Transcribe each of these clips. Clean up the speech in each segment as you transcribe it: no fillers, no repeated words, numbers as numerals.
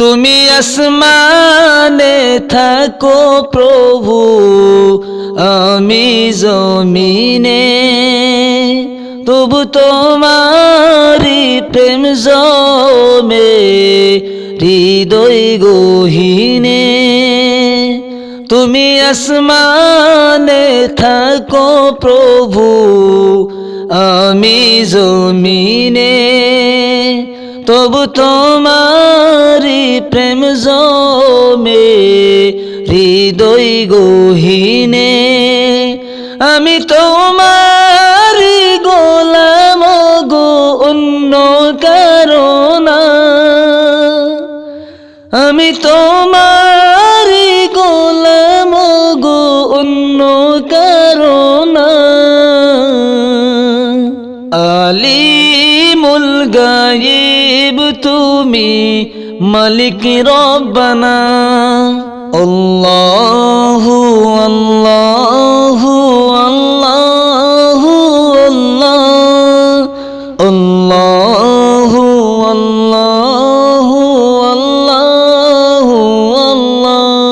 তুমি আসমানে থাকো প্রভু, আমি জমিনে, তবু তোমারি প্রেম জমে হৃদয় গহীনে। তুমি আসমানে থাকো প্রভু, আমি জমিনে, তবু তোমারি প্রেম জমে হৃদয় গহীনে। আমি তোমারি গোলাম গো, অন্য কারো না। আমি তোমারি গোলাম গো, অন্য কারো না। আলিমুল গায়ব তুমি, মালিক রব্বানা। আল্লাহু আল্লাহু আল্লাহু আল্লাহ, আল্লাহু আল্লাহু আল্লাহু আল্লাহ,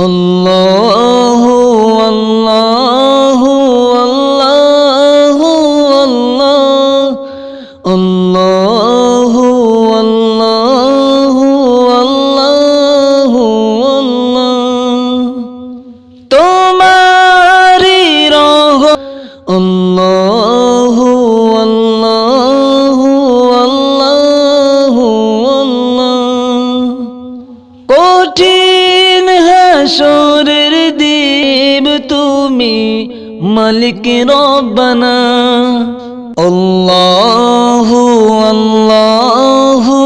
আল্লাহু আল্লাহু আল্লাহু আল্লাহ, আল্লাহু আল্লাহু আল্লাহু আল্লাহ। তোমারি আল্লাহু আল্লাহু আল্লাহু আল্লাহ। কঠিন হাসরের দিন তুমি, মালিক রব্বানা। আল্লাহু আল্লাহু